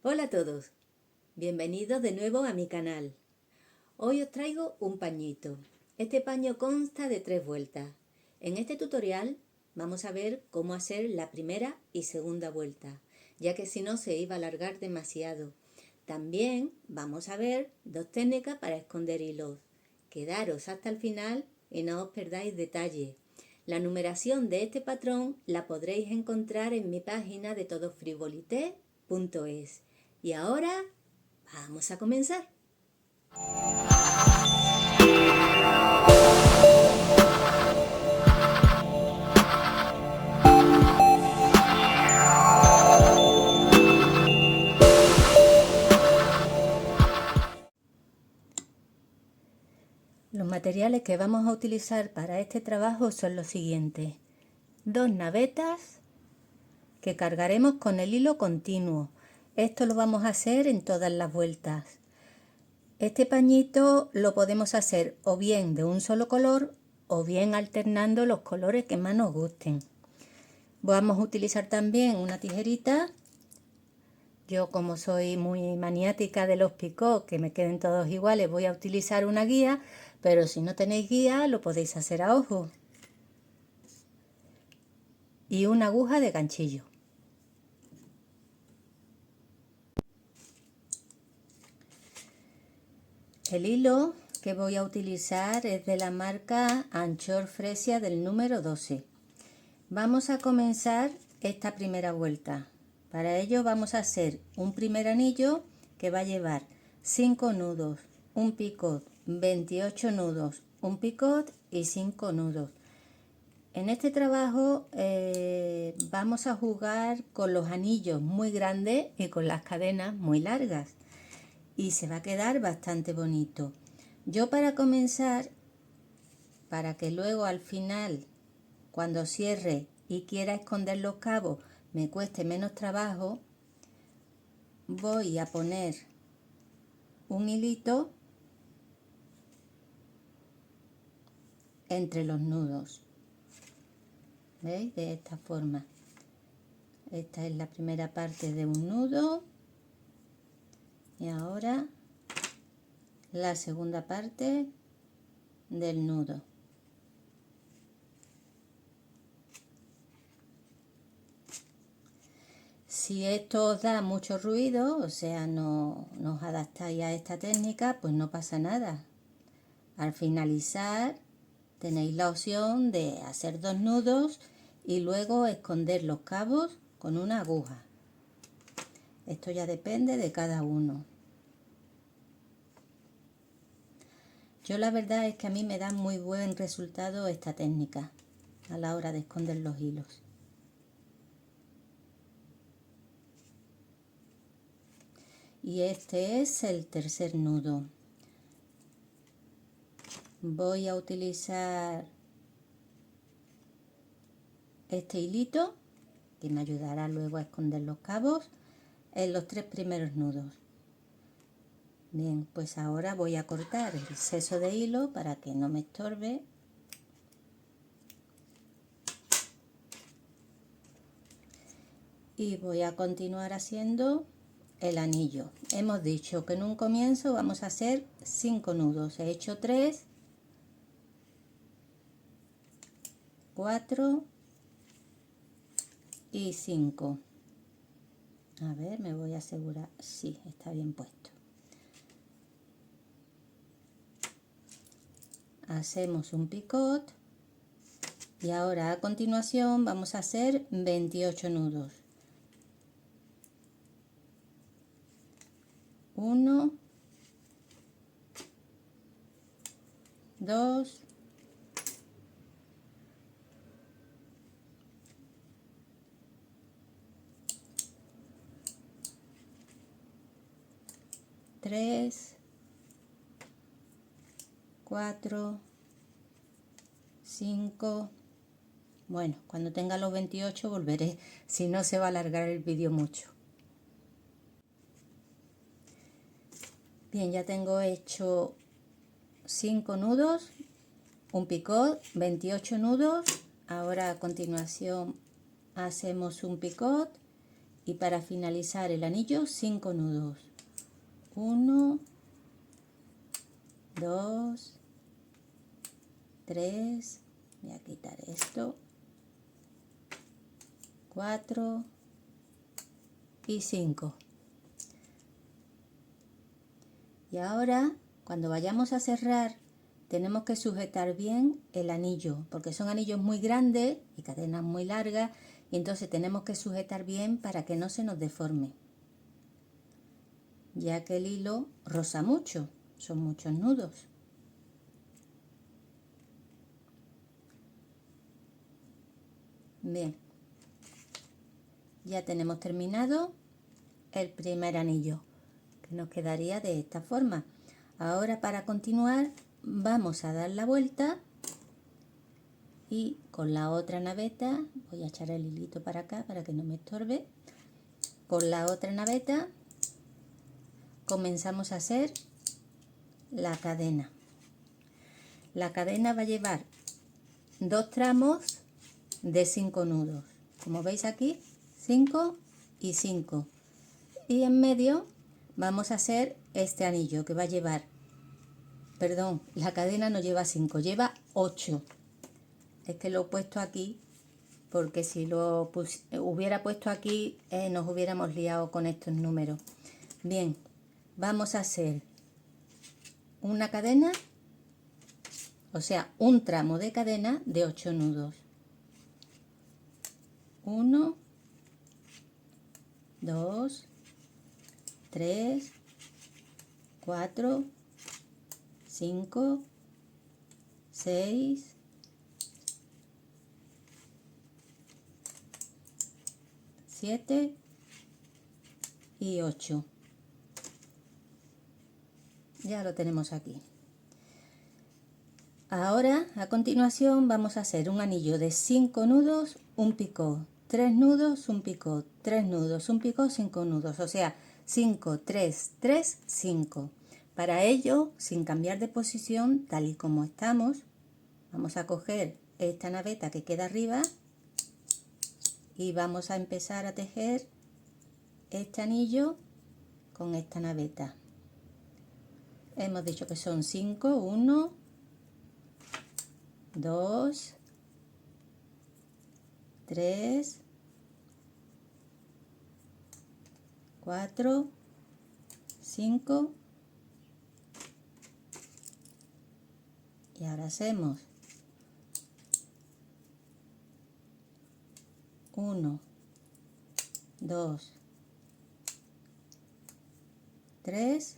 Hola a todos, bienvenidos de nuevo a mi canal. Hoy os traigo un pañito. Este paño consta de 3 vueltas. En este tutorial vamos a ver cómo hacer la primera y segunda vuelta, ya que si no se iba a alargar demasiado. También vamos a ver 2 técnicas para esconder hilos. Quedaros hasta el final y no os perdáis detalle. La numeración de este patrón la podréis encontrar en mi página de todofrivolité.es. Y ahora vamos a comenzar. Los materiales que vamos a utilizar para este trabajo son los siguientes: 2 navetas que cargaremos con el hilo continuo. Esto lo vamos a hacer en todas las vueltas. Este pañito lo podemos hacer o bien de un solo color o bien alternando los colores que más nos gusten. Vamos a utilizar también una tijerita. Yo, como soy muy maniática de los picots, que me queden todos iguales, voy a utilizar una guía, pero si no tenéis guía lo podéis hacer a ojo. Y una aguja de ganchillo. El hilo que voy a utilizar es de la marca Anchor Fresia del número 12. Vamos a comenzar esta primera vuelta. Para ello vamos a hacer un primer anillo que va a llevar 5 nudos, un picot, 28 nudos, un picot y 5 nudos. En este trabajo vamos a jugar con los anillos muy grandes y con las cadenas muy largas, y se va a quedar bastante bonito. Yo, para comenzar, para que luego al final, cuando cierre y quiera esconder los cabos, me cueste menos trabajo, voy a poner un hilito entre los nudos. ¿Veis? De esta forma. Esta es la primera parte de un nudo. Y ahora la segunda parte del nudo. Si esto os da mucho ruido, o sea, no os adaptáis a esta técnica, pues no pasa nada. Al finalizar tenéis la opción de hacer 2 nudos y luego esconder los cabos con una aguja. Esto ya depende de cada uno. Yo, la verdad es que a mí me da muy buen resultado esta técnica a la hora de esconder los hilos. Y este es el tercer nudo. Voy a utilizar este hilito que me ayudará luego a esconder los cabos en los 3 primeros nudos. Bien, pues ahora voy a cortar el exceso de hilo para que no me estorbe. Y voy a continuar haciendo el anillo. Hemos dicho que en un comienzo vamos a hacer 5 nudos. He hecho 3, 4 y 5. A ver, me voy a asegurar. Sí, está bien puesto. Hacemos un picot y ahora a continuación vamos a hacer 28 nudos. 1, 2, 3, 4, 5. Bueno, cuando tenga los 28 volveré, si no se va a alargar el vídeo mucho. Bien, ya tengo hecho 5 nudos, un picot, 28 nudos. Ahora a continuación hacemos un picot y para finalizar el anillo 5 nudos. 1, 2, 3, voy a quitar esto, 4 y 5. Y ahora, cuando vayamos a cerrar, tenemos que sujetar bien el anillo, porque son anillos muy grandes y cadenas muy largas, y entonces tenemos que sujetar bien para que no se nos deforme, ya que el hilo roza mucho, son muchos nudos. Bien, ya tenemos terminado el primer anillo, que nos quedaría de esta forma. Ahora, para continuar, vamos a dar la vuelta y con la otra naveta, voy a echar el hilito para acá para que no me estorbe, con la otra naveta comenzamos a hacer la cadena. La cadena va a llevar 2 tramos de 5 nudos, como veis aquí, 5 y 5, y en medio vamos a hacer este anillo que va a llevar, perdón, la cadena no lleva 5, lleva 8. Es que lo he puesto aquí porque si lo hubiera puesto aquí nos hubiéramos liado con estos números. Bien, vamos a hacer una cadena, o sea, un tramo de cadena de 8 nudos. 1, 2, 3, 4, 5, 6, 7 y 8. Ya lo tenemos aquí. Ahora, a continuación, vamos a hacer un anillo de 5 nudos, un picot, 3 nudos, un picot, 3 nudos, un picot, 5 nudos, o sea, 5, 3, 3, 5. Para ello, sin cambiar de posición, tal y como estamos, vamos a coger esta naveta que queda arriba y vamos a empezar a tejer este anillo con esta naveta. Hemos dicho que son 5, 1, 2, 3, 4, 5 y ahora hacemos 1, 2, 3,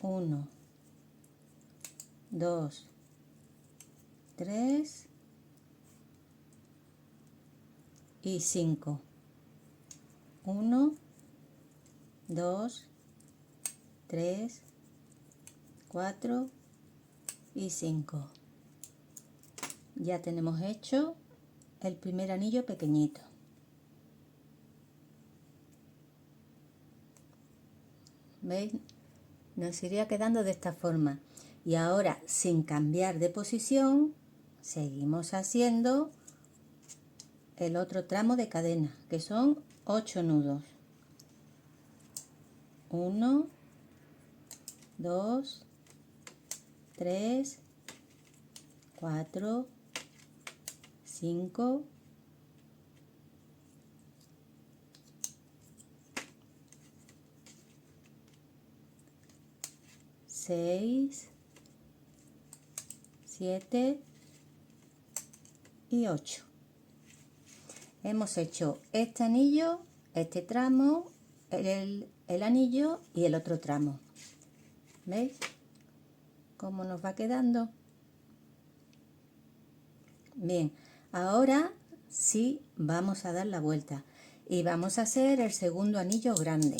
1, 2, 3 y 5. 1, 2, 3, 4 y 5. Ya tenemos hecho el primer anillo pequeñito. ¿Veis? Nos iría quedando de esta forma. Y ahora, sin cambiar de posición, seguimos haciendo el otro tramo de cadena, que son 8 nudos. 1, 2, 3, 4, 5, 6, 7 y 8. Hemos hecho este anillo, este tramo, el anillo y el otro tramo. ¿Veis cómo nos va quedando? Bien, ahora sí vamos a dar la vuelta y vamos a hacer el segundo anillo grande.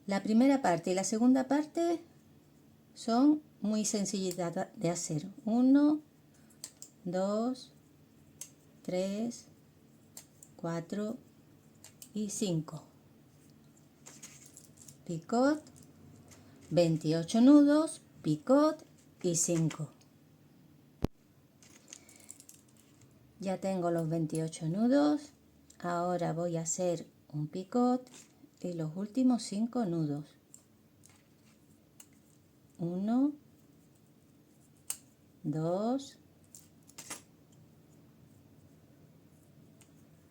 La primera parte y la segunda parte son muy sencillitas de hacer. 1, 2, 3, 4 y 5. Picot, 28 nudos, picot y 5. Ya tengo los 28 nudos. Ahora voy a hacer un picot y los últimos 5 nudos. 1, 2,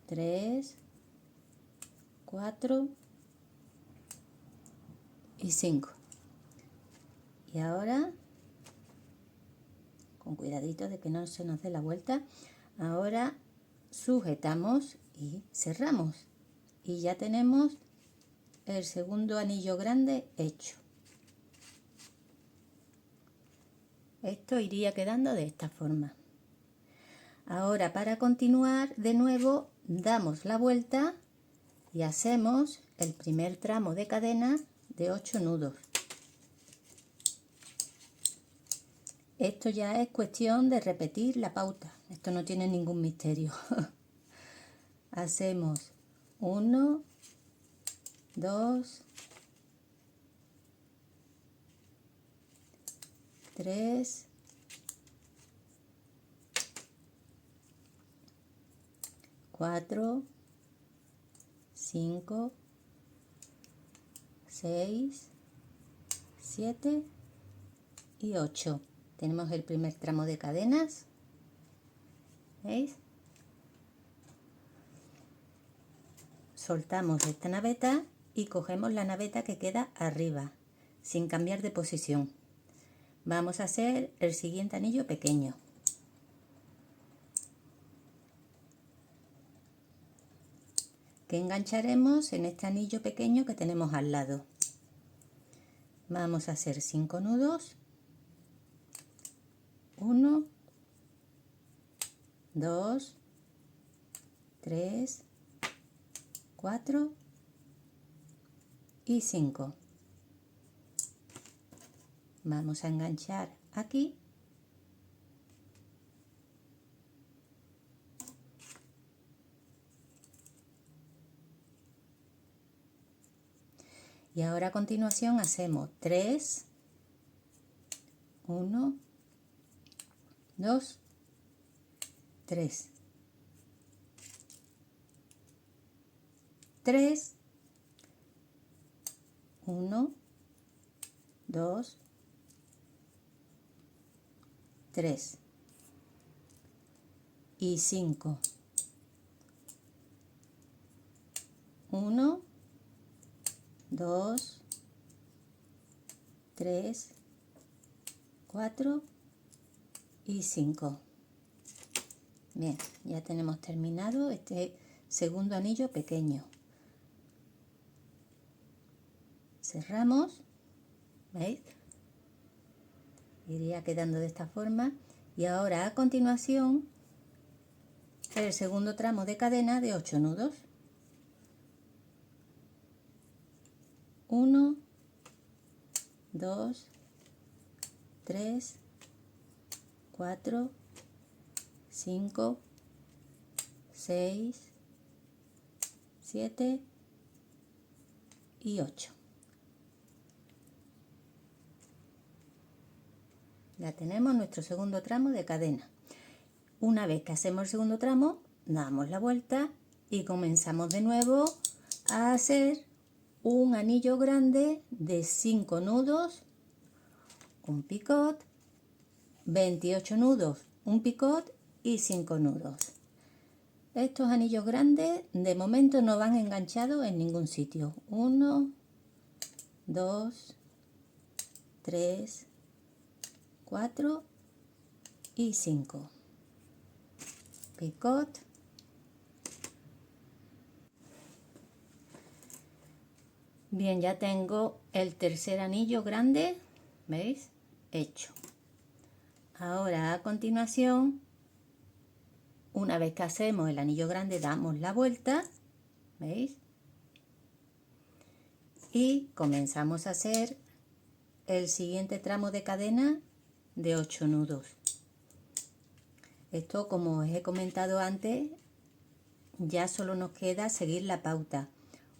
3, 4 y 5. Y ahora, con cuidadito de que no se nos dé la vuelta, ahora sujetamos y cerramos. Y ya tenemos el segundo anillo grande hecho. Esto iría quedando de esta forma. Ahora, para continuar, de nuevo damos la vuelta y hacemos el primer tramo de cadena de 8 nudos. Esto ya es cuestión de repetir la pauta. Esto no tiene ningún misterio. Hacemos 1, 2, 3, 4, 5, 6, 7 y 8. Tenemos el primer tramo de cadenas. ¿Veis? Soltamos esta naveta y cogemos la naveta que queda arriba, sin cambiar de posición. Vamos a hacer el siguiente anillo pequeño. Que engancharemos en este anillo pequeño que tenemos al lado. Vamos a hacer 5 nudos. 1, 2, 3, 4 y 5. Vamos a enganchar aquí y ahora a continuación hacemos 3, 1, 2, 3, 3, 1, 2, 3 y 5. 1, 2, 3, 4 y 5. Bien, ya tenemos terminado este segundo anillo pequeño. Cerramos, ¿veis? Iría quedando de esta forma. Y ahora a continuación el segundo tramo de cadena de 8 nudos. 1, 2, 3, 4, 5, 6, 7 y 8. Ya tenemos nuestro segundo tramo de cadena. Una vez que hacemos el segundo tramo, damos la vuelta y comenzamos de nuevo a hacer un anillo grande de 5 nudos, un picot, 28 nudos, un picot y 5 nudos. Estos anillos grandes de momento no van enganchados en ningún sitio. 1, 2, 3, 4 y 5. Picot. Bien, ya tengo el tercer anillo grande, ¿veis? Hecho. Ahora a continuación, una vez que hacemos el anillo grande, damos la vuelta, ¿veis? Y comenzamos a hacer el siguiente tramo de cadena de 8 nudos. Esto, como os he comentado antes, ya solo nos queda seguir la pauta.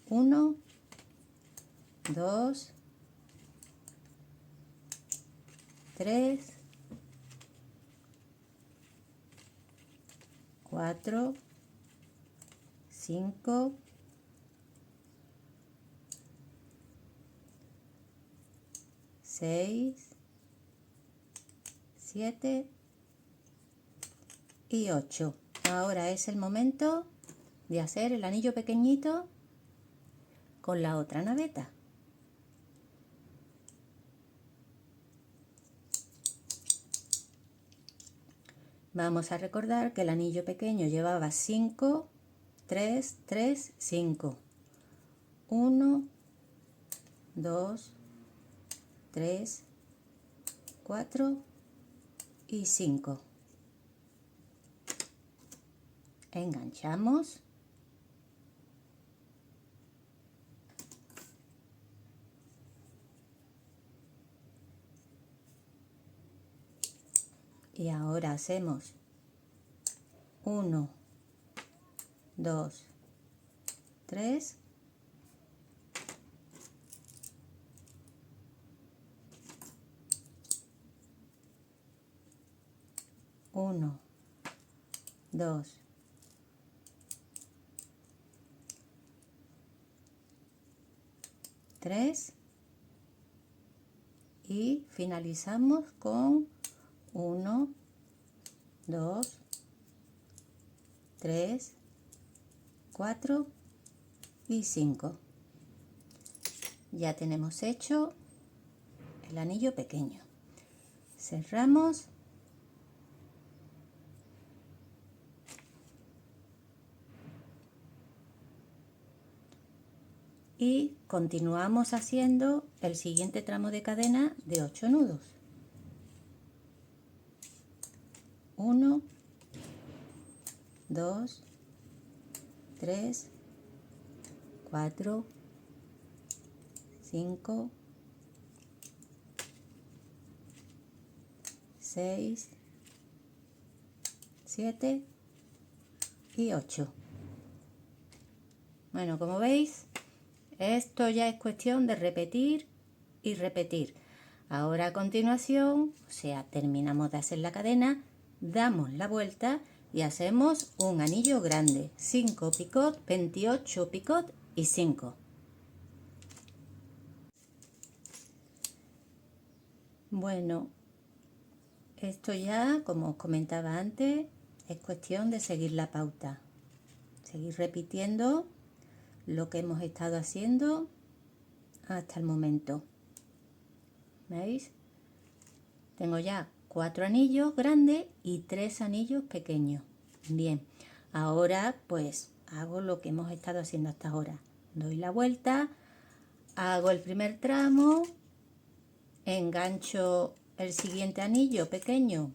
1, 2, 3, 4, 5, 6, 7 y 8. Ahora es el momento de hacer el anillo pequeñito con la otra naveta. Vamos a recordar que el anillo pequeño llevaba 5, 3, 3, 5. 1, 2, 3, 4 y 5. Enganchamos. Y ahora hacemos 1, 2, 3. 1, 2, 3 y finalizamos con 1, 2, 3, 4 y 5. Ya tenemos hecho el anillo pequeño. Cerramos y continuamos haciendo el siguiente tramo de cadena de 8 nudos. 1, 2, 3, 4, 5, 6, 7 y 8. Bueno, como veis, esto ya es cuestión de repetir y repetir. Ahora a continuación, o sea, terminamos de hacer la cadena, damos la vuelta y hacemos un anillo grande. 5 picot, 28 picot y 5. Bueno, esto ya, como os comentaba antes, es cuestión de seguir la pauta. Seguir repitiendo lo que hemos estado haciendo hasta el momento. ¿Veis? Tengo ya 4 anillos grandes y 3 anillos pequeños. Bien, ahora pues hago lo que hemos estado haciendo hasta ahora. Doy la vuelta, hago el primer tramo, engancho el siguiente anillo pequeño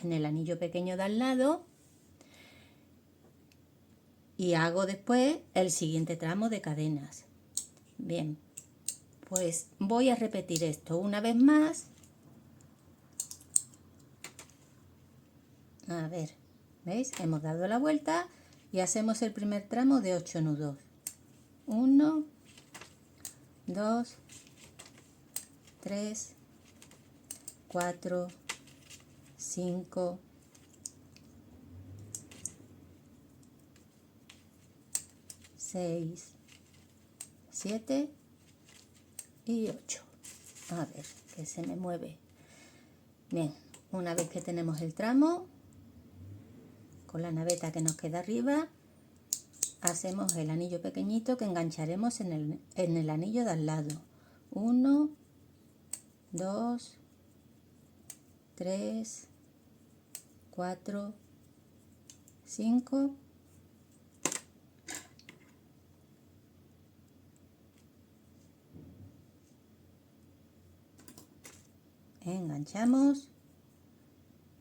en el anillo pequeño de al lado y hago después el siguiente tramo de cadenas. Bien, pues voy a repetir esto una vez más. A ver, ¿veis? Hemos dado la vuelta y hacemos el primer tramo de 8 nudos. 1, 2, 3, 4, 5, 6, 7 y 8. A ver, que se me mueve. Bien, una vez que tenemos el tramo, con la naveta que nos queda arriba, hacemos el anillo pequeñito que engancharemos en el anillo de al lado. 1, 2, 3, 4, 5 enganchamos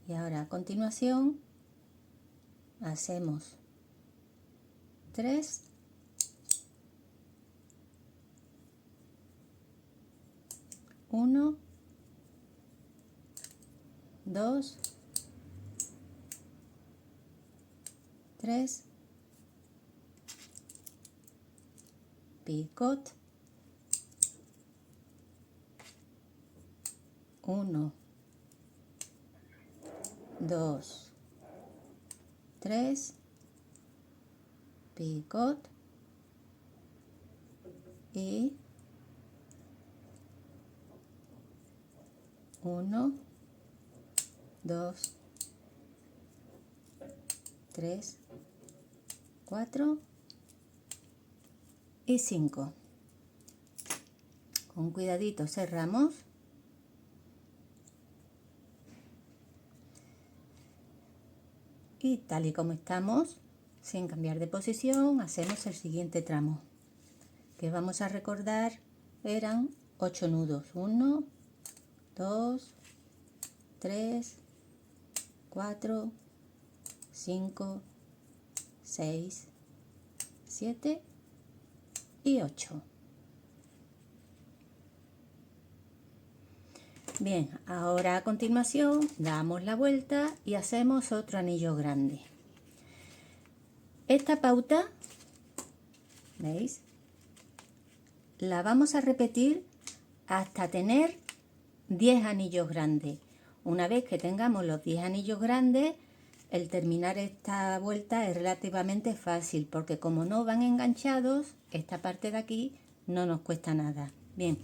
y ahora a continuación hacemos 3 1, 2, 3 picot, 1, 2, 3, picot y 1, 2, 3, 4 y 5. Con cuidadito cerramos. Y tal y como estamos, sin cambiar de posición, hacemos el siguiente tramo, que vamos a recordar eran 8 nudos. 1, 2, 3, 4, 5, 6, 7 y 8. Bien, ahora a continuación damos la vuelta y hacemos otro anillo grande. Esta pauta, ¿veis? La vamos a repetir hasta tener 10 anillos grandes. Una vez que tengamos los 10 anillos grandes, el terminar esta vuelta es relativamente fácil, porque como no van enganchados, esta parte de aquí no nos cuesta nada. Bien,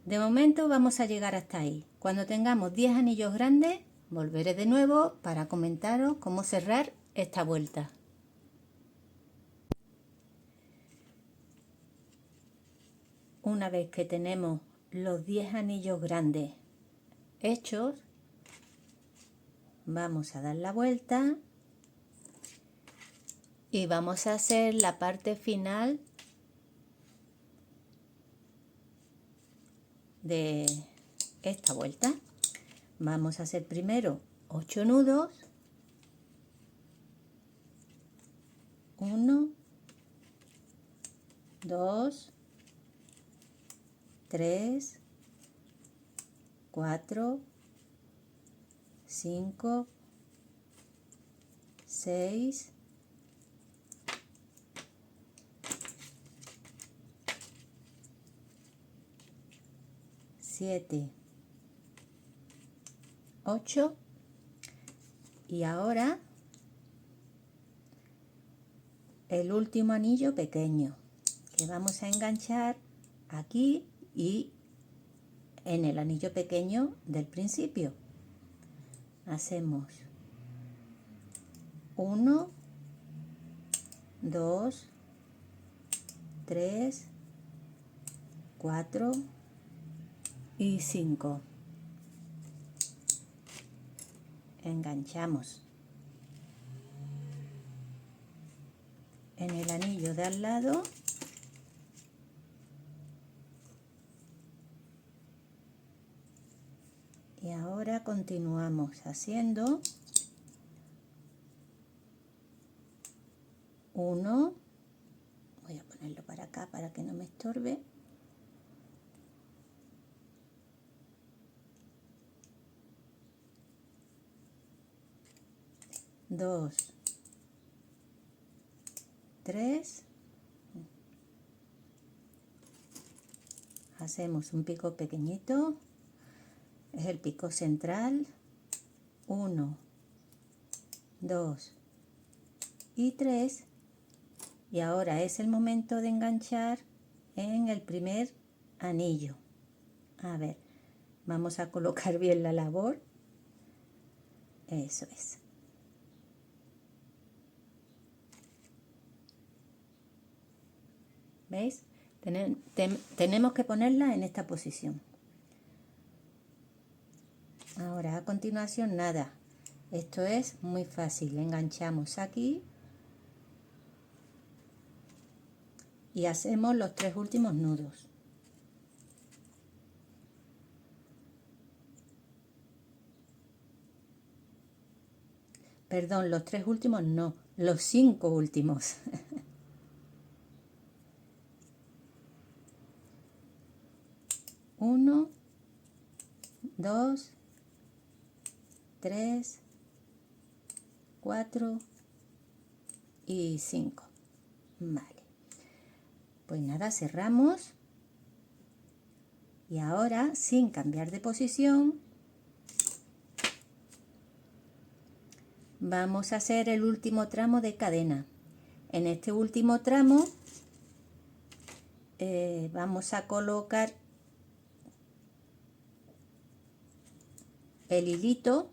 de momento vamos a llegar hasta ahí. Cuando tengamos 10 anillos grandes, volveré de nuevo para comentaros cómo cerrar esta vuelta. Una vez que tenemos los 10 anillos grandes hechos, vamos a dar la vuelta y vamos a hacer la parte final de esta vuelta. Vamos a hacer primero 8 nudos. 1, 2, 3, 4, 5, 6, 7, 8 y ahora el último anillo pequeño que vamos a enganchar aquí y en el anillo pequeño del principio. Hacemos 1, 2, 3, 4 y 5. Enganchamos en el anillo de al lado y ahora continuamos haciendo 1, voy a ponerlo para acá para que no me estorbe, 2, 3, hacemos un pico pequeñito, es el pico central, 1, 2 y 3, y ahora es el momento de enganchar en el primer anillo. A ver, vamos a colocar bien la labor, eso es. ¿Veis? Tenemos que ponerla en esta posición. Ahora a continuación nada, esto es muy fácil, enganchamos aquí y hacemos los 3 últimos nudos. Perdón, los 3 últimos no, los 5 últimos. 1, 2, 3, 4 y 5. Vale. Pues nada, cerramos. Y ahora, sin cambiar de posición, vamos a hacer el último tramo de cadena. En este último tramo vamos a colocar el hilito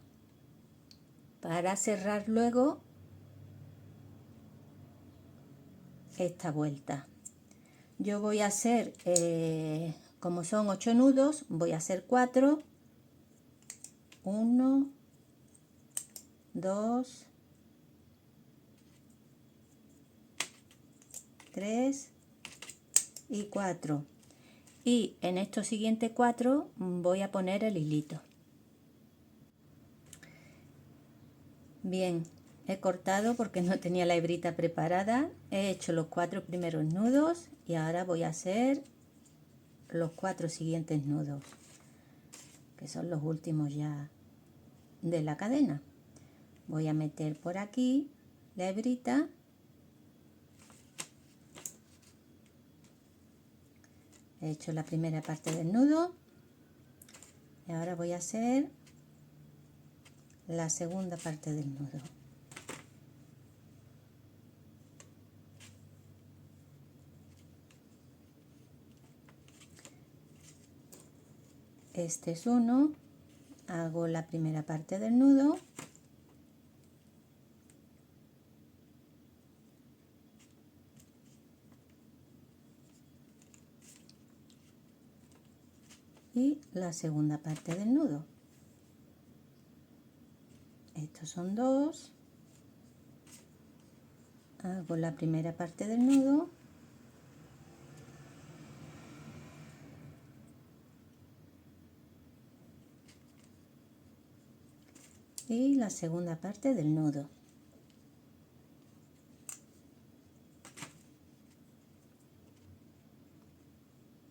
para cerrar luego esta vuelta. Yo voy a hacer, como son 8 nudos, voy a hacer 4. 1, 2, 3 y 4. Y en estos siguientes 4 voy a poner el hilito. Bien, he cortado porque no tenía la hebrita preparada. He hecho los 4 primeros nudos y ahora voy a hacer los 4 siguientes nudos, que son los últimos ya de la cadena. Voy a meter por aquí la hebrita he hecho la primera parte del nudo y ahora voy a hacer la segunda parte del nudo. Este es uno, hago la primera parte del nudo y la segunda parte del nudo. Estos son dos, hago la primera parte del nudo y la segunda parte del nudo.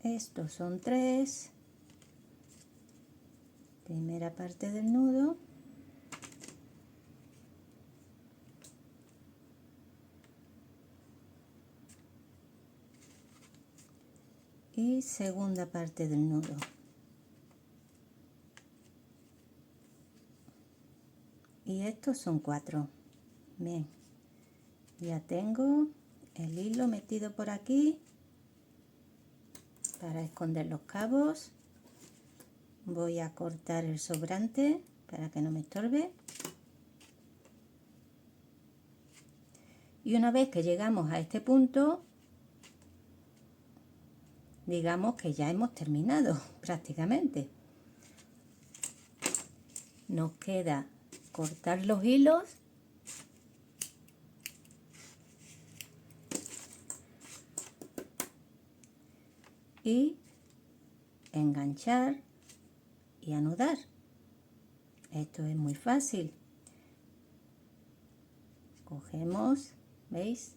Estos son tres, primera parte del nudo y segunda parte del nudo. Y estos son 4. Bien, ya tengo el hilo metido por aquí para esconder los cabos. Voy a cortar el sobrante para que no me estorbe. Y una vez que llegamos a este punto, digamos que ya hemos terminado prácticamente. Nos queda cortar los hilos y enganchar y anudar. Esto es muy fácil. Cogemos, ¿veis?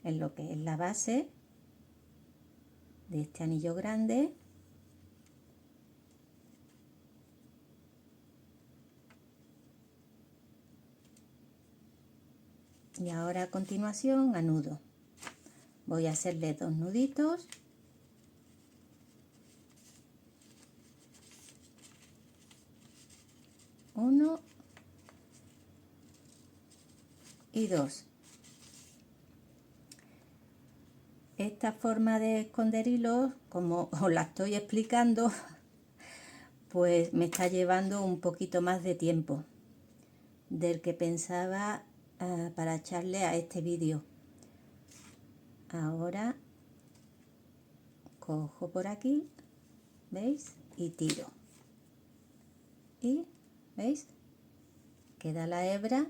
En lo que es la base de este anillo grande y ahora a continuación anudo. Voy a hacerle 2 nuditos uno y 2. Esta forma de esconder hilos, como os la estoy explicando, pues me está llevando un poquito más de tiempo del que pensaba para echarle a este vídeo. Ahora cojo por aquí, ¿veis? Y tiro. Y, ¿veis? Queda la hebra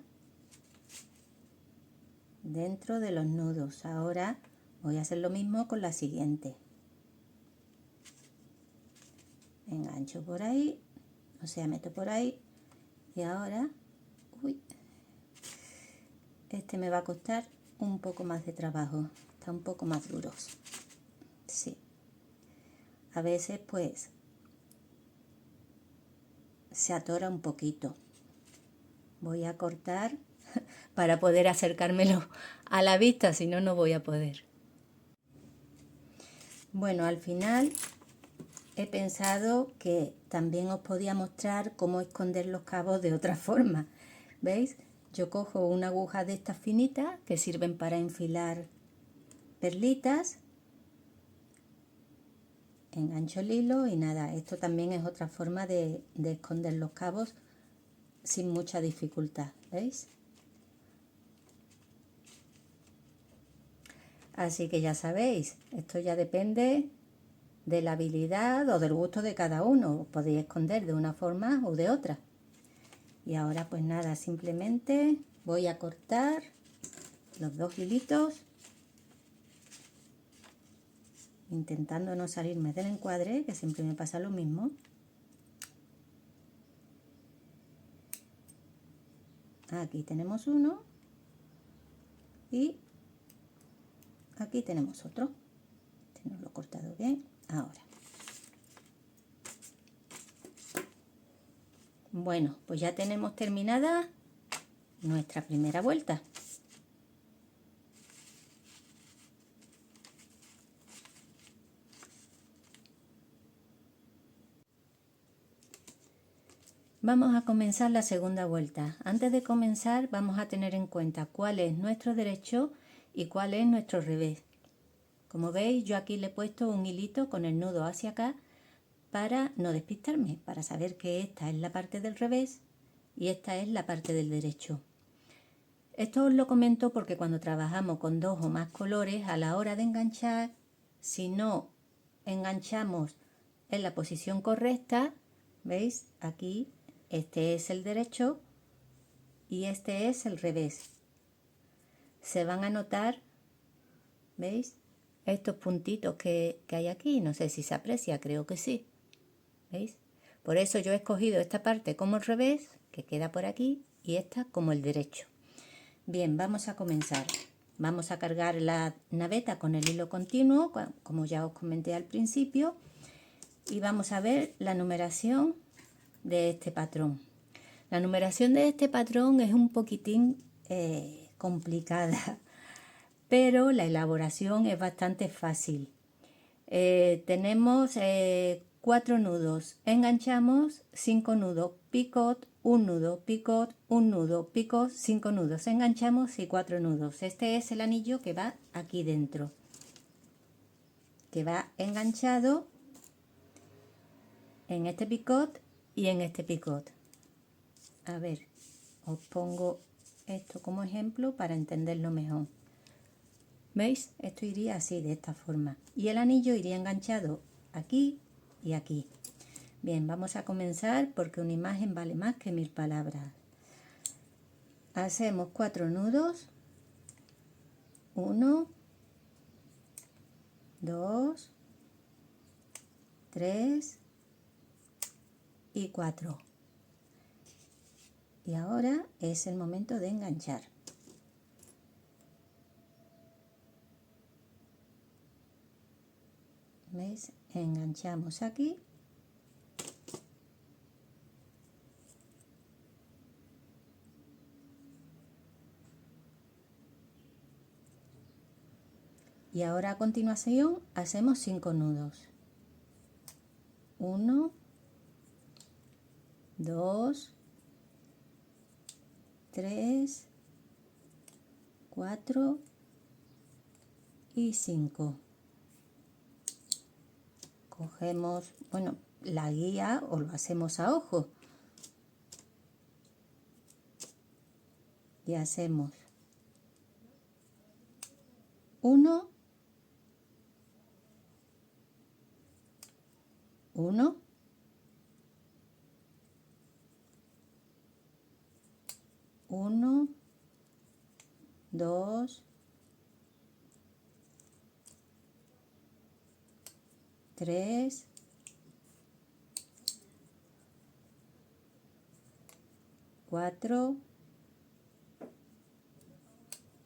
dentro de los nudos. Ahora voy a hacer lo mismo con la siguiente. Engancho por ahí, o sea, meto por ahí y ahora, este me va a costar un poco más de trabajo, está un poco más duros. Sí. A veces pues se atora un poquito. Voy a cortar para poder acercármelo a la vista, si no, no voy a poder. Bueno, al final he pensado que también os podía mostrar cómo esconder los cabos de otra forma, ¿Veis? Yo cojo una aguja de estas finitas que sirven para enfilar perlitas, engancho el hilo y nada, esto también es otra forma de esconder los cabos sin mucha dificultad, ¿veis? Así que ya sabéis, esto ya depende de la habilidad o del gusto de cada uno, podéis esconder de una forma o de otra. Y ahora pues nada, simplemente voy a cortar los dos hilitos, intentando no salirme del encuadre, que siempre me pasa lo mismo. Aquí tenemos uno y aquí tenemos otro. Este no lo he cortado bien. Ahora. Bueno, pues ya tenemos terminada nuestra primera vuelta. Vamos a comenzar la segunda vuelta. Antes de comenzar vamos a tener en cuenta cuál es nuestro derecho y cuál es nuestro revés. Como veis, yo aquí le he puesto un hilito con el nudo hacia acá para no despistarme, para saber que esta es la parte del revés y esta es la parte del derecho. Esto os lo comento porque cuando trabajamos con dos o más colores, a la hora de enganchar, si no enganchamos en la posición correcta, ¿veis? Aquí este es el derecho y este es el revés. Se van a notar, ¿veis? Estos puntitos que hay aquí, no sé si se aprecia, creo que sí. ¿Veis? Por eso yo he escogido esta parte como el revés, que queda por aquí, y esta como el derecho. Bien, vamos a comenzar. Vamos a cargar la naveta con el hilo continuo, como ya os comenté al principio, y vamos a ver la numeración de este patrón. La numeración de este patrón es un poquitín complicada, pero la elaboración es bastante fácil. Tenemos 4 nudos, enganchamos 5 nudos, picot, un nudo, picot, un nudo, picot, 5 nudos, enganchamos y 4 nudos. Este es el anillo que va aquí dentro, que va enganchado en este picot y en este picot. A ver, os pongo esto como ejemplo para entenderlo mejor. ¿Veis? Esto iría así, de esta forma. Y el anillo iría enganchado aquí y aquí. Bien, vamos a comenzar porque una imagen vale más que 1000 palabras. Hacemos 4 nudos. 1, 2, 3 y 4. Y ahora es el momento de enganchar. ¿Veis? Enganchamos aquí. Y ahora a continuación hacemos 5 nudos. 1, 2, 3, 4 y 5. Cogemos, bueno, la guía o lo hacemos a ojo. Y hacemos 1, 1, 1, 2, 3, 4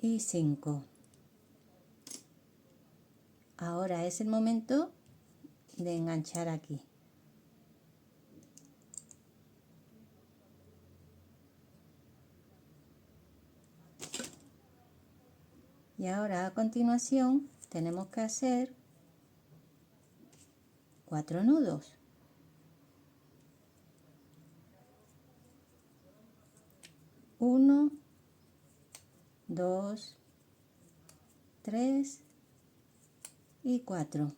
y 5. Ahora es el momento de enganchar aquí. Y ahora a continuación tenemos que hacer 4 nudos. 1, 2, 3 y 4.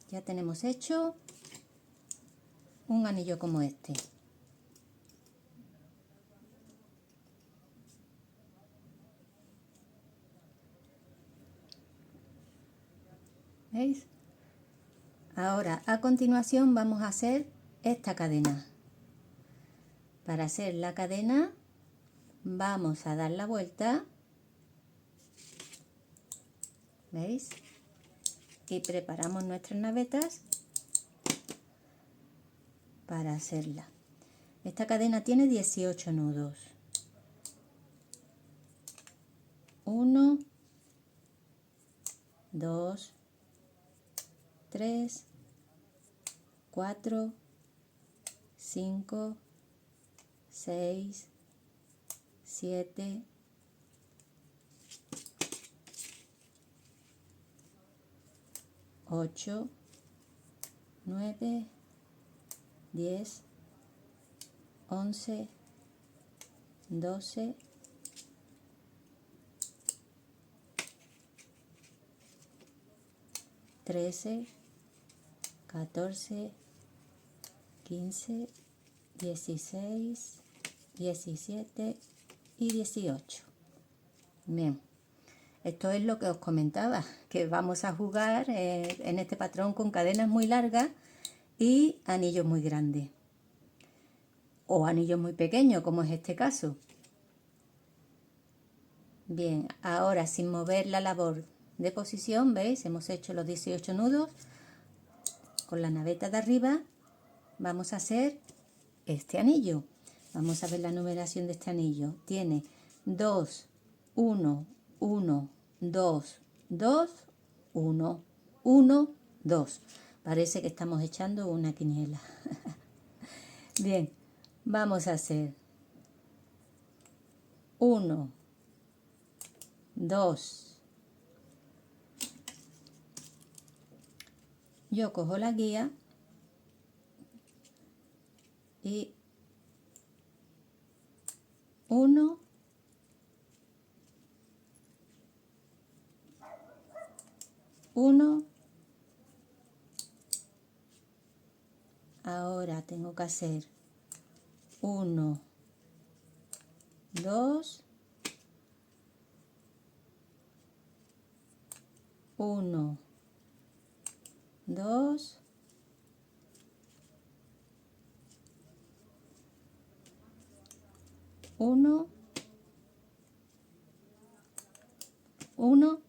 Ya tenemos hecho un anillo como este. ¿Veis? Ahora, a continuación vamos a hacer esta cadena. Para hacer la cadena vamos a dar la vuelta, ¿veis? Y preparamos nuestras navetas para hacerla. Esta cadena tiene 18 nudos. 1, 2, 3, 4, 5, 6, 7, 8, 9, 10, 11, 12, 13, 14, 15, 16, 17 y 18. Bien, esto es lo que os comentaba, que vamos a jugar en este patrón con cadenas muy largas y anillos muy grandes. O anillos muy pequeños, como es este caso. Bien, ahora sin mover la labor de posición, ¿veis? Hemos hecho los 18 nudos. Con la naveta de arriba vamos a hacer este anillo. Vamos a ver la numeración de este anillo. Tiene 2, 1, 1, 2, 2, 1, 1, 2. Parece que estamos echando una quiniela. Bien, vamos a hacer 1, 2. Yo cojo la guía y 1, 1. Ahora tengo que hacer 1, 2, 1, 2, 1, 1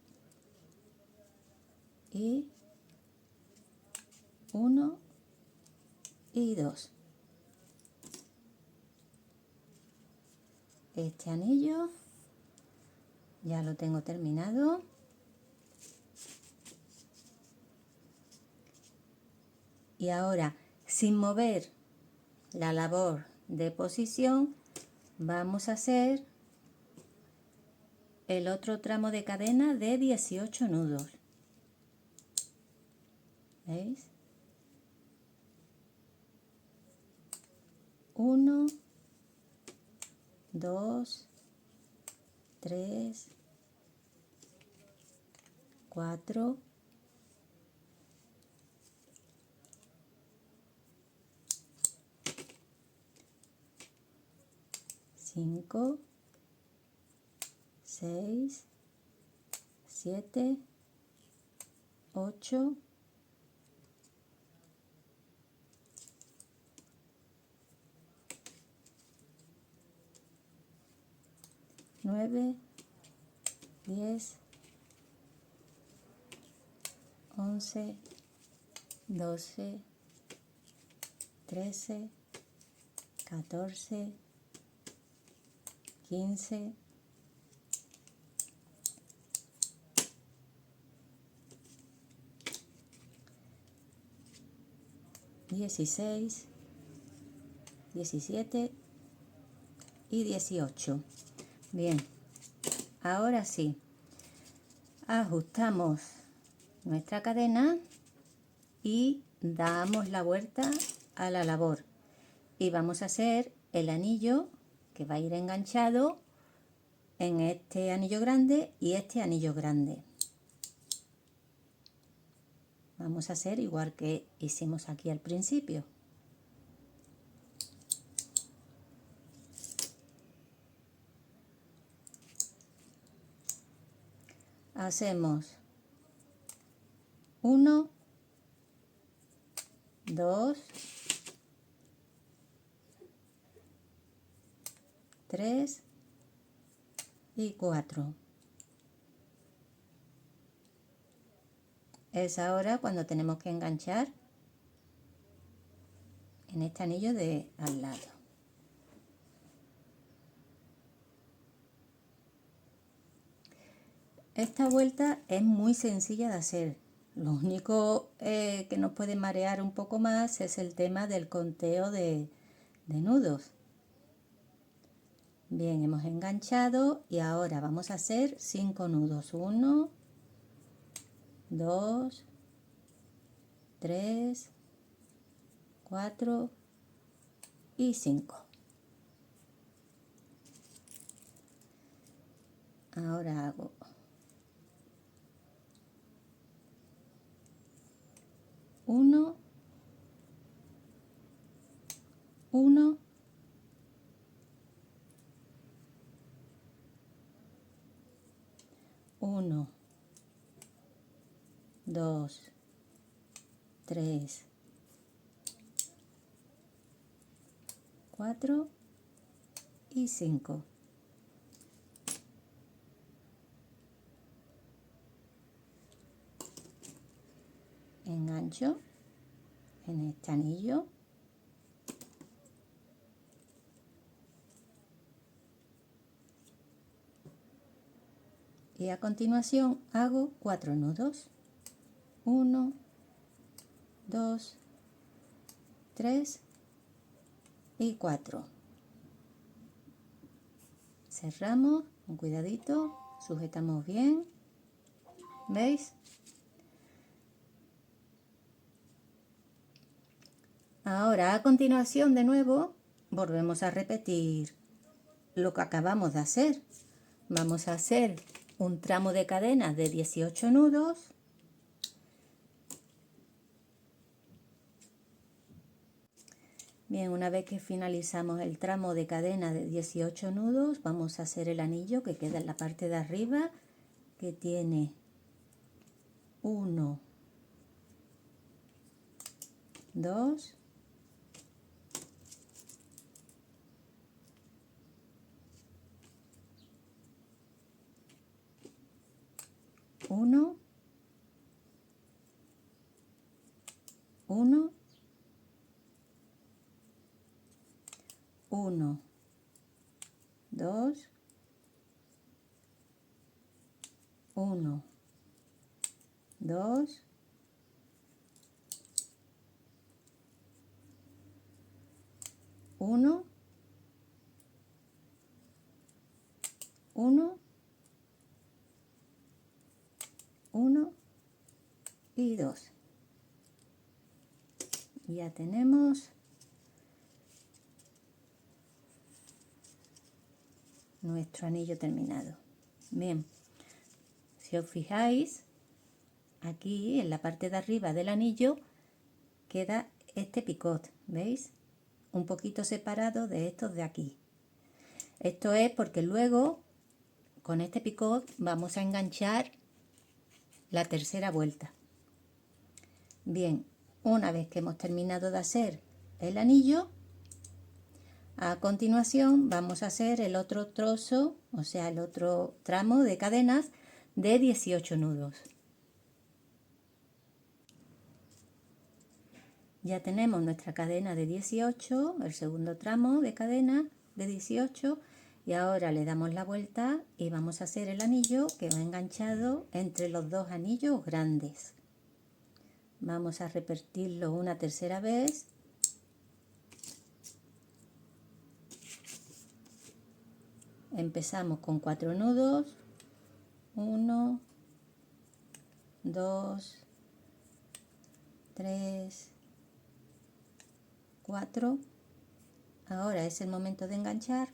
y 1 y 2. Este anillo ya lo tengo terminado. Y ahora, sin mover la labor de posición, vamos a hacer el otro tramo de cadena de 18 nudos. ¿Veis? 1, 2, 3, 4, 5, 6, 7, 8, 9, 10, 11, 12, 13, 14, 15, 16, 17 y 18. Bien, ahora sí, ajustamos nuestra cadena y damos la vuelta a la labor. Y vamos a hacer el anillo que va a ir enganchado en este anillo grande y este anillo grande. Vamos a hacer igual que hicimos aquí al principio. Hacemos 1, 2, 3 y 4. Es ahora cuando tenemos que enganchar en este anillo de al lado. Esta vuelta es muy sencilla de hacer. Lo único que nos puede marear un poco más es el tema del conteo de nudos. Bien, hemos enganchado y ahora vamos a hacer 5 nudos. 1, 2, 3, 4 y 5. Ahora hago 1, 1, 1, 2, 3, 4 y 5. Engancho en este anillo y a continuación hago 4 nudos. 1, 2, 3 y 4. Cerramos con cuidadito, sujetamos bien. ¿Veis? Ahora a continuación de nuevo volvemos a repetir lo que acabamos de hacer. Vamos a hacer un tramo de cadena de 18 nudos. Bien, una vez que finalizamos el tramo de cadena de 18 nudos, vamos a hacer el anillo que queda en la parte de arriba, que tiene 1, 2, 1, 1, 1, 2, 1, 2, 1, 1, 1 y 2. Ya tenemos nuestro anillo terminado. Bien, si os fijáis, aquí en la parte de arriba del anillo queda este picot, ¿veis? Un poquito separado de estos de aquí. Esto es porque luego con este picot vamos a enganchar la tercera vuelta. Bien, una vez que hemos terminado de hacer el anillo, a continuación vamos a hacer el otro trozo, o sea, el otro tramo de cadenas de 18 nudos. Ya tenemos nuestra cadena de 18, el segundo tramo de cadena de 18, y ahora le damos la vuelta y vamos a hacer el anillo que va enganchado entre los dos anillos grandes. Vamos a repetirlo una tercera vez. Empezamos con 4 nudos. 1, 2, 3, 4. Ahora es el momento de enganchar.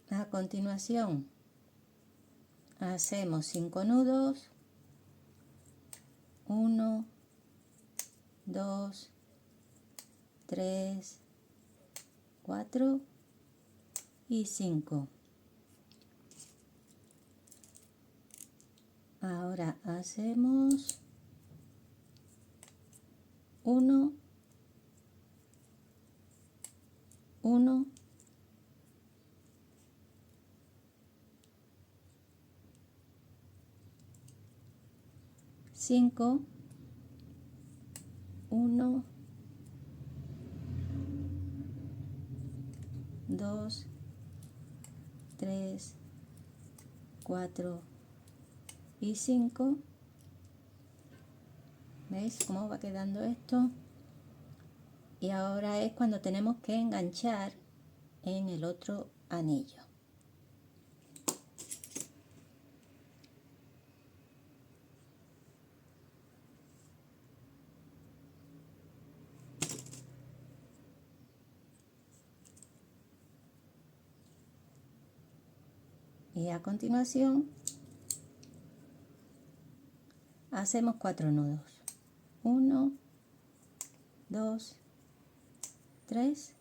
A continuación hacemos 5 nudos, 1, 2, 3, 4 y 5. Ahora hacemos 1, 1, 5, 1, 2, 3, 4 y 5. ¿Veis cómo va quedando esto? Y ahora es cuando tenemos que enganchar en el otro anillo. Y a continuación hacemos 4 nudos. 1, 2, 3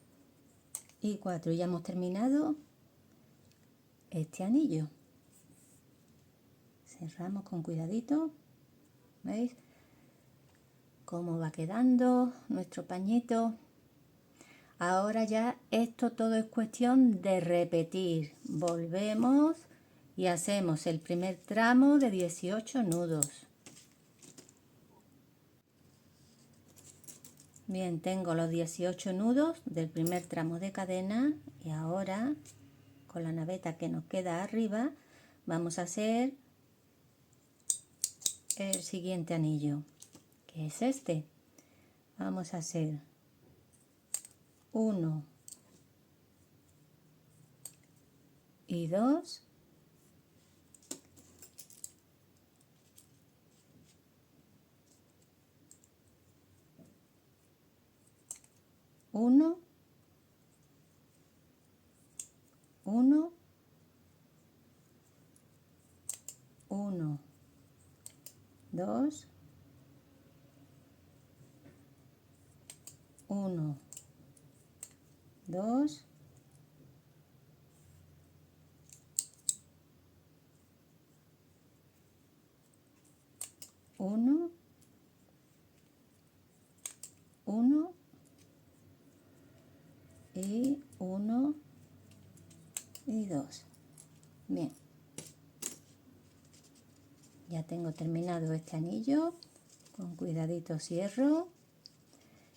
y 4. Ya hemos terminado este anillo. Cerramos con cuidadito. ¿Veis cómo va quedando nuestro pañito? Ahora ya esto todo es cuestión de repetir. Volvemos y hacemos el primer tramo de 18 nudos. Bien, tengo los 18 nudos del primer tramo de cadena y ahora con la naveta que nos queda arriba vamos a hacer el siguiente anillo, que es este. Vamos a hacer 1 y 2, 1, 1, 1, 2, 1, 2, 1, 1 y 1 y 2. Bien, ya tengo terminado este anillo, con cuidadito cierro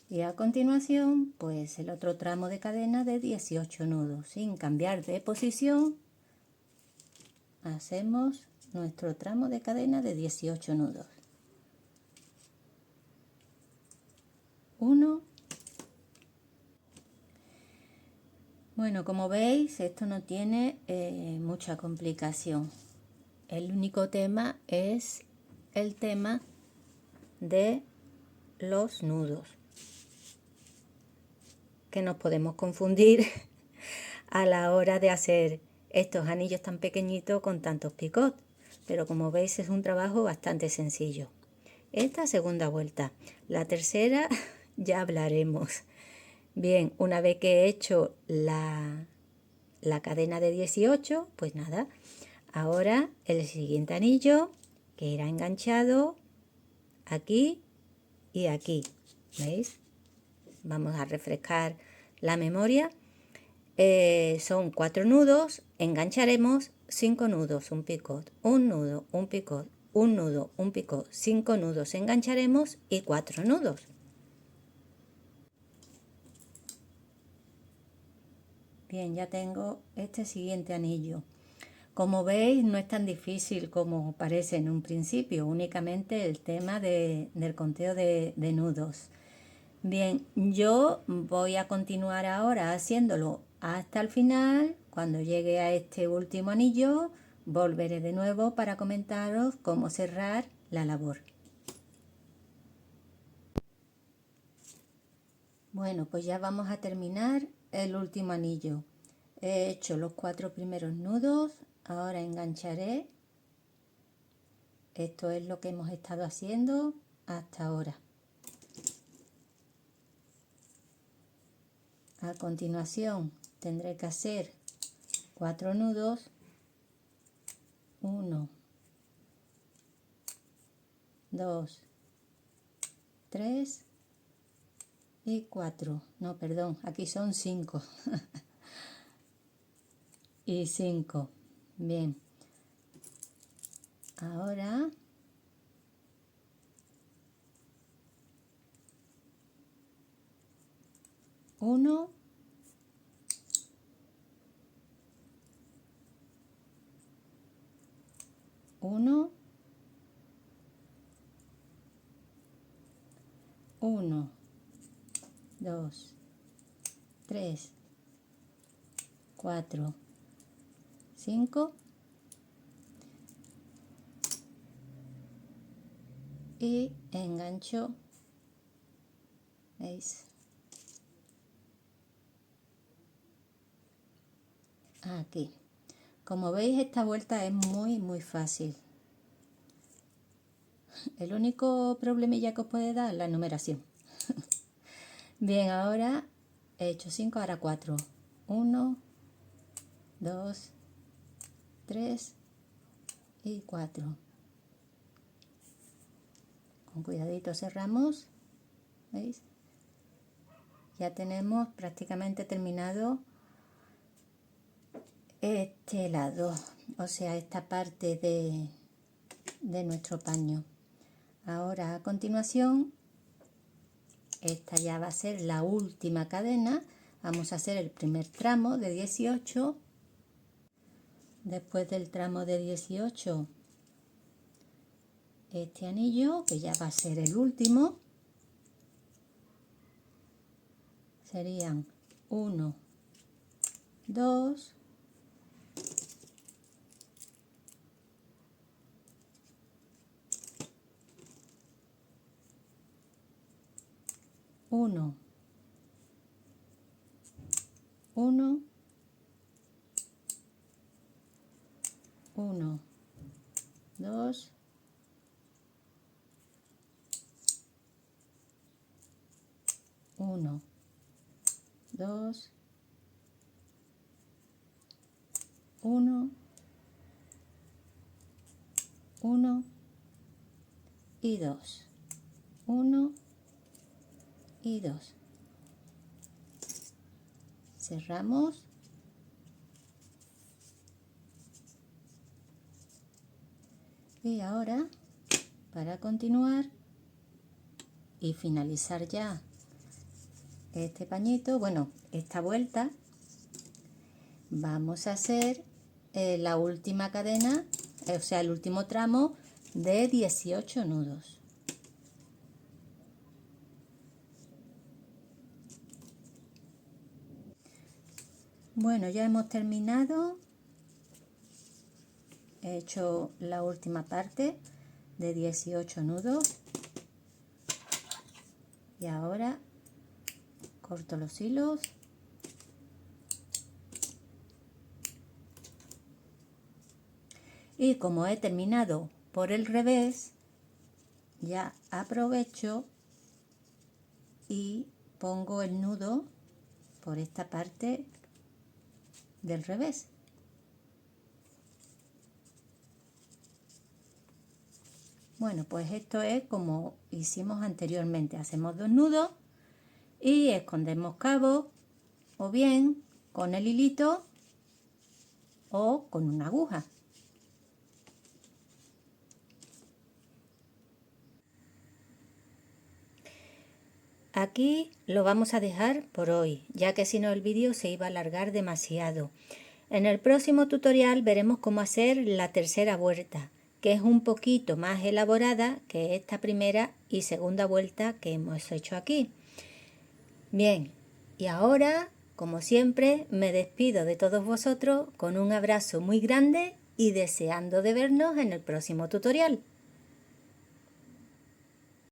y a continuación pues el otro tramo de cadena de 18 nudos. Sin cambiar de posición hacemos nuestro tramo de cadena de 18 nudos. 1. Bueno, como veis, esto no tiene mucha complicación. El único tema es el tema de los nudos, que nos podemos confundir a la hora de hacer estos anillos tan pequeñitos con tantos picots. Pero como veis es un trabajo bastante sencillo. Esta segunda vuelta. La tercera ya hablaremos. Bien, una vez que he hecho la cadena de 18, pues nada, ahora el siguiente anillo que irá enganchado aquí y aquí. ¿Veis? Vamos a refrescar la memoria. Son 4 nudos, engancharemos 5 nudos, un picot, un nudo, un picot, un nudo, un picot, 5 nudos, engancharemos y 4 nudos. Bien, ya tengo este siguiente anillo. Como veis, no es tan difícil como parece en un principio, únicamente el tema del conteo de nudos. Bien, yo voy a continuar ahora haciéndolo hasta el final. Cuando llegue a este último anillo, volveré de nuevo para comentaros cómo cerrar la labor. Bueno, pues ya vamos a terminar el último anillo. He hecho los 4 primeros nudos, ahora engancharé. Esto es lo que hemos estado haciendo hasta ahora. A continuación tendré que hacer 4 nudos, 1, 2, 3 y 4. No, perdón, aquí son 5. Y 5. Bien. Ahora uno, uno, 1, 2, 3, 4, 5 y engancho. ¿Veis? Aquí. Como veis, esta vuelta es muy fácil. El único problemilla que os puede dar es la numeración. Bien, ahora he hecho 5, ahora 4. 1, 2, 3 y 4. Con cuidadito cerramos. ¿Veis? Ya tenemos prácticamente terminado este lado, o sea, esta parte de nuestro paño. Ahora, a continuación, esta ya va a ser la última cadena. Vamos a hacer el primer tramo de 18. Después del tramo de 18, este anillo, que ya va a ser el último, serían 1, 2, 1, 1, 1, 2, 1, 2, 1, 1 y 2, 1 y 2. Cerramos. Y ahora, para continuar y finalizar ya este pañito, bueno, esta vuelta, vamos a hacer la última cadena, o sea, el último tramo de 18 nudos. Bueno, ya hemos terminado. He hecho la última parte de 18 nudos. Y ahora corto los hilos. Y como he terminado por el revés, ya aprovecho y pongo el nudo por esta parte del revés. Bueno, pues esto es como hicimos anteriormente. Hacemos 2 nudos y escondemos cabo, o bien con el hilito o con una aguja. Aquí lo vamos a dejar por hoy, ya que si no el vídeo se iba a alargar demasiado. En el próximo tutorial veremos cómo hacer la tercera vuelta, que es un poquito más elaborada que esta primera y segunda vuelta que hemos hecho aquí. Bien, y ahora Como siempre, me despido de todos vosotros con un abrazo muy grande y deseando de vernos en el próximo tutorial.